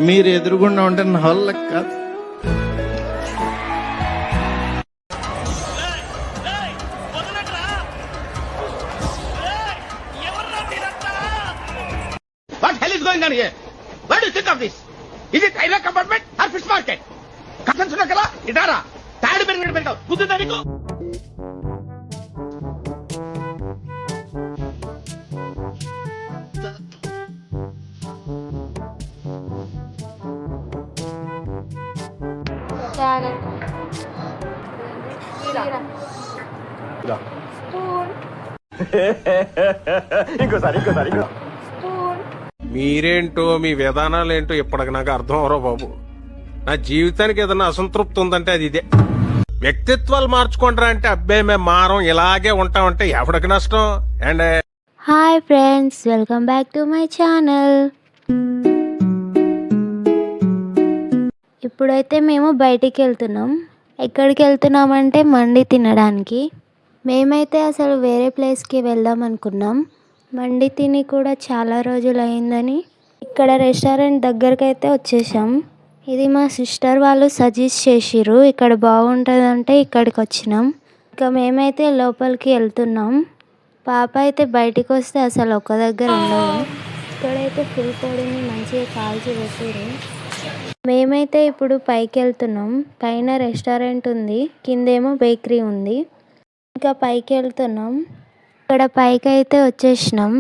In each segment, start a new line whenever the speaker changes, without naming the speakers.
మీరు ఎదురుగుండా ఉంటే నా వల్ల కాదు.
What hell is going on here? What do you think of this? Is it railway compartment or fish market? కథన్ సునకలా ఇదారా తాడు పెరిగినట్టు పెరిగావు గుర్తుందా నీకు?
ఇంకోసారి
మీరేంటో మీ విధానాలు ఏంటో ఇప్పటికి నాకు అర్థం అవరో బాబు. నా జీవితానికి ఏదైనా అసంతృప్తి ఉందంటే అది ఇదే. వ్యక్తిత్వాలు మార్చుకుంటారా అంటే అబ్బే మేము మారం ఇలాగే ఉంటామంటే ఎవరికి నష్టం and.
Hi friends, welcome back to my channel. ఇప్పుడైతే మేము బయటికి వెళ్తున్నాం. ఎక్కడికి వెళ్తున్నామంటే మండి తినడానికి. మేమైతే అసలు వేరే ప్లేస్కి వెళ్దాం అనుకున్నాం. మండి తిని కూడా చాలా రోజులు అయిందని ఇక్కడ రెస్టారెంట్ దగ్గరికి అయితే వచ్చేసాం. ఇది మా సిస్టర్ వాళ్ళు సజెస్ట్ చేసిర్రు, ఇక్కడ బాగుంటుందంటే ఇక్కడికి వచ్చినాం. ఇంకా మేమైతే లోపలికి వెళ్తున్నాం. పాప అయితే బయటికి వస్తే అసలు ఒక దగ్గర ఉండదు. ఇక్కడైతే ఫుల్ పొడిని మంచిగా కాల్చి పెట్టారు. మేమైతే ఇప్పుడు పైకి వెళ్తున్నాం. పైన రెస్టారెంట్ ఉంది, కిందేమో బేకరీ ఉంది. ఇంకా పైకి వెళ్తున్నాం. ఇక్కడ పైకి అయితే వచ్చేసినాం.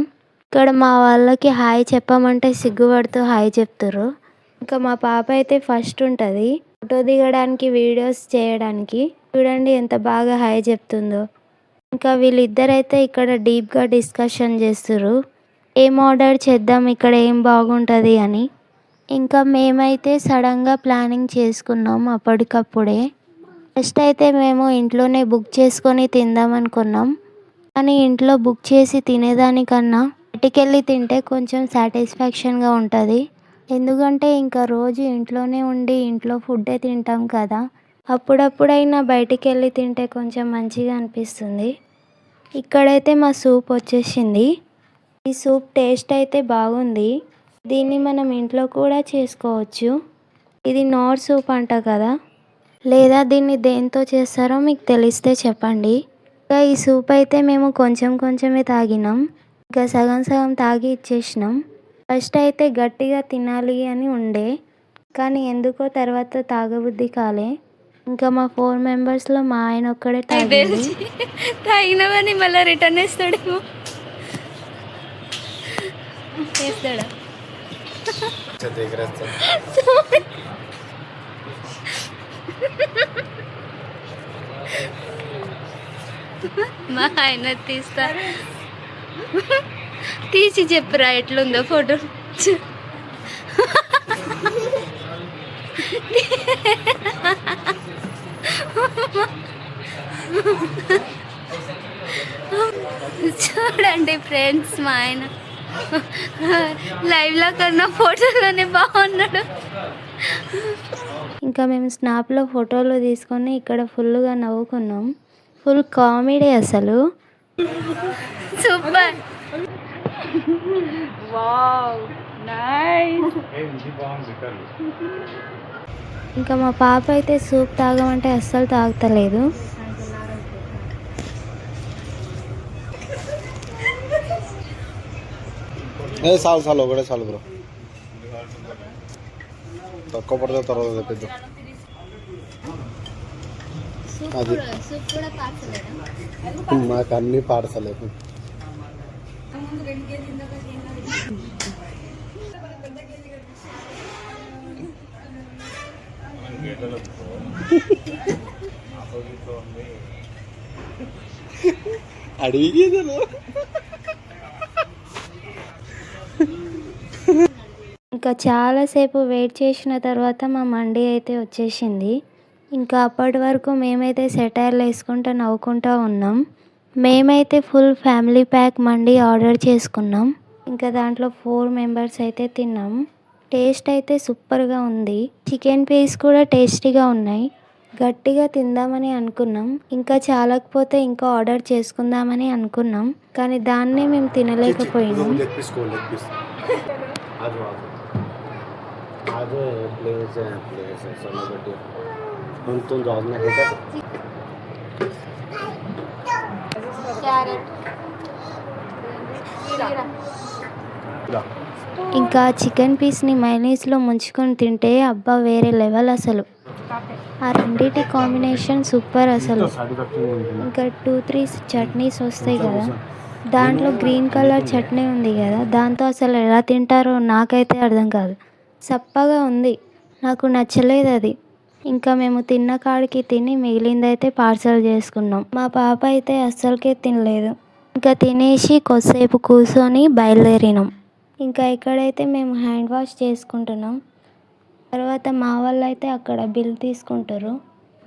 ఇక్కడ మా వాళ్ళకి హాయ్ చెప్పమంటే సిగ్గుపడుతూ హాయ్ చెప్తారు. ఇంకా మా పాప అయితే ఫస్ట్ ఉంటుంది ఫోటో దిగడానికి, వీడియోస్ చేయడానికి. చూడండి ఎంత బాగా హాయ్ చెప్తుందో. ఇంకా వీళ్ళిద్దరైతే ఇక్కడ డీప్గా డిస్కషన్ చేస్తారు, ఏం ఆర్డర్ చేద్దాం, ఇక్కడ ఏం బాగుంటుంది అని. ఇంకా మేమైతే సడన్గా ప్లానింగ్ చేసుకున్నాం అప్పటికప్పుడే. ఫస్ట్ అయితే మేము ఇంట్లోనే బుక్ చేసుకొని తిందాం అనుకున్నాం. కానీ ఇంట్లో బుక్ చేసి తినేదానికన్నా బయటికెళ్ళి తింటే కొంచెం సాటిస్ఫాక్షన్గా ఉంటుంది. ఎందుకంటే ఇంకా రోజు ఇంట్లోనే ఉండి ఇంట్లో ఫుడ్డే తింటాం కదా, అప్పుడప్పుడైనా బయటికి వెళ్ళి తింటే కొంచెం మంచిగా అనిపిస్తుంది. ఇక్కడైతే మా సూప్ వచ్చేసింది. ఈ సూప్ టేస్ట్ అయితే బాగుంది. దీన్ని మనం ఇంట్లో కూడా చేసుకోవచ్చు. ఇది నోర్ సూప్ అంట కదా, లేదా దీన్ని దేంతో చేస్తారో మీకు తెలిస్తే చెప్పండి. ఇంకా ఈ సూప్ అయితే మేము కొంచెమే తాగినాం. ఇంకా సగం సగం తాగి ఇచ్చేసినాం. ఫస్ట్ అయితే గట్టిగా తినాలి అని ఉండే, కానీ ఎందుకో తర్వాత తాగబుద్ధి కాలే. ఇంకా మా 4 మెంబర్స్లో మా ఆయన ఒక్కడే
తాగినవని మళ్ళీ రిటర్న్ వేస్తాడేమో. వేస్తాడా? మా ఆయన తీసి చెప్పురా ఎట్లుందో ఫోటో. చూడండి ఫ్రెండ్స్, మా ఆయన లైవ్లో కన్నా ఫోటోలోనే బాగున్నాడు.
ఇంకా మేము స్నాప్లో ఫోటోలు తీసుకొని ఇక్కడ ఫుల్గా నవ్వుకున్నాం. ఫుల్ కామెడీ అసలు.
Super, wow, nice.
ఇంకా మా పాప అయితే సూప్ తాగమంటే అస్సలు తాగుతలేదు.
చాలు ఒకటే చాలు బ్రో, తక్కువ పడితే తర్వాత తెప్పిద్దాం. అది మాకు అన్ని పార్సలేదు. అడిగేదను
ఇంకా చాలాసేపు వెయిట్ చేసిన తర్వాత మా మండి అయితే వచ్చేసింది. ఇంకా అప్పటి వరకు మేమైతే సెటైర్లు వేసుకుంటూ నవ్వుకుంటూ ఉన్నాం. మేమైతే ఫుల్ ఫ్యామిలీ ప్యాక్ మండి ఆర్డర్ చేసుకున్నాం. ఇంకా దాంట్లో 4 మెంబర్స్ అయితే తిన్నాం. టేస్ట్ అయితే సూపర్గా ఉంది. చికెన్ పీస్ కూడా టేస్టీగా ఉన్నాయి. గట్టిగా తిందామని అనుకున్నాం. ఇంకా చాలకపోతే ఇంకా ఆర్డర్ చేసుకుందామని అనుకున్నాం, కానీ దాన్నే మేము తినలేకపోయినాం.
आज प्लेस है सोना बड्डी हम तुम जॉब में है
ఇంకా చికెన్ పీస్ని మైనీస్లో ముంచుకొని తింటే అబ్బా వేరే లెవెల్ అసలు. ఆ రెండింటి కాంబినేషన్ సూపర్ అసలు. ఇంకా 2-3 చట్నీస్ వస్తాయి కదా, దాంట్లో గ్రీన్ కలర్ చట్నీ ఉంది కదా, దాంతో అసలు ఎలా తింటారో నాకైతే అర్థం కాదు. సప్పగా ఉంది, నాకు నచ్చలేదు అది. ఇంకా మేము తిన్న కాడికి తిని మిగిలిందైతే పార్సల్ చేసుకున్నాం. మా పాప అయితే అస్సలకే తినలేదు. ఇంకా తినేసి కొద్దిసేపు కూర్చొని బయలుదేరినాం. ఇంకా ఇక్కడైతే మేము హ్యాండ్ వాష్ చేసుకుంటున్నాం. తర్వాత మా వాళ్ళు అయితే అక్కడ బిల్ తీసుకుంటారు.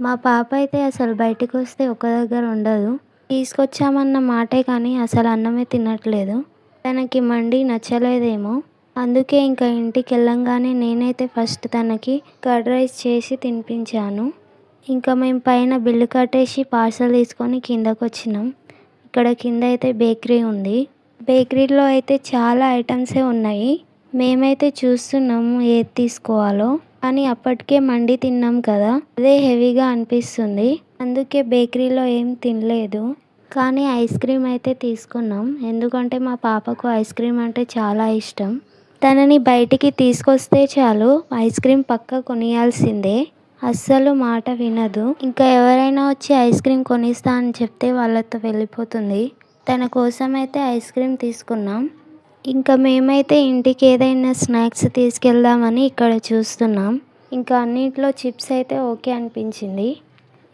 మా పాప అయితే అసలు బయటకు వస్తే ఒక దగ్గర ఉండదు. తీసుకొచ్చామన్న మాటే కానీ అసలు అన్నమే తినట్లేదు. తనకి మండి నచ్చలేదేమో, అందుకే ఇంకా ఇంటికి వెళ్ళంగానే నేనైతే ఫస్ట్ తనకి కర్డ్ రైస్ చేసి తినిపించాను. ఇంకా మేము పైన బిల్లు కట్టేసి పార్సల్ తీసుకొని కిందకు వచ్చినాం. ఇక్కడ కింద అయితే బేకరీ ఉంది. బేకరీలో అయితే చాలా ఐటమ్సే ఉన్నాయి. మేమైతే చూస్తున్నాము ఏది తీసుకోవాలో, కానీ అప్పటికే మండి తిన్నాం కదా, అదే హెవీగా అనిపిస్తుంది. అందుకే బేకరీలో ఏం తినలేదు. కానీ ఐస్ క్రీమ్ అయితే తీసుకున్నాం, ఎందుకంటే మా పాపకు ఐస్ క్రీమ్ అంటే చాలా ఇష్టం. తనని బయటికి తీసుకొస్తే చాలు ఐస్ క్రీమ్ పక్కా కొనియాల్సిందే, అస్సలు మాట వినదు. ఇంకా ఎవరైనా వచ్చి ఐస్ క్రీమ్ కొనిస్తా అని చెప్తే వాళ్ళతో వెళ్ళిపోతుంది. తన కోసం అయితే ఐస్ క్రీమ్ తీసుకున్నాం. ఇంకా మేమైతే ఇంటికి ఏదైనా స్నాక్స్ తీసుకెళ్దామని ఇక్కడ చూస్తున్నాం. ఇంకా అన్నింటిలో చిప్స్ అయితే ఓకే అనిపించింది.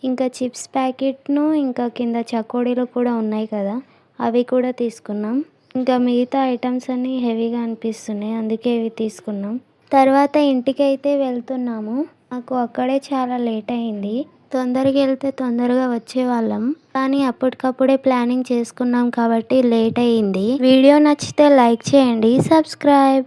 ఇంకా చిప్స్ ప్యాకెట్ను ఇంకా కింద చకోడీలు కూడా ఉన్నాయి కదా, అవి కూడా తీసుకున్నాం. ఇంకా మిగతా ఐటమ్స్ అన్నీ హెవీగా అనిపిస్తున్నాయి, అందుకే ఇవి తీసుకున్నాం. తర్వాత ఇంటికి అయితే వెళ్తున్నాము. నాకు అక్కడే చాలా లేట్ అయింది. తొందరగా వెళ్తే తొందరగా వచ్చేవాళ్ళం, కానీ అప్పటికప్పుడే ప్లానింగ్ చేసుకున్నాం కాబట్టి లేట్ అయ్యింది. వీడియో నచ్చితే లైక్ చేయండి, సబ్స్క్రైబ్.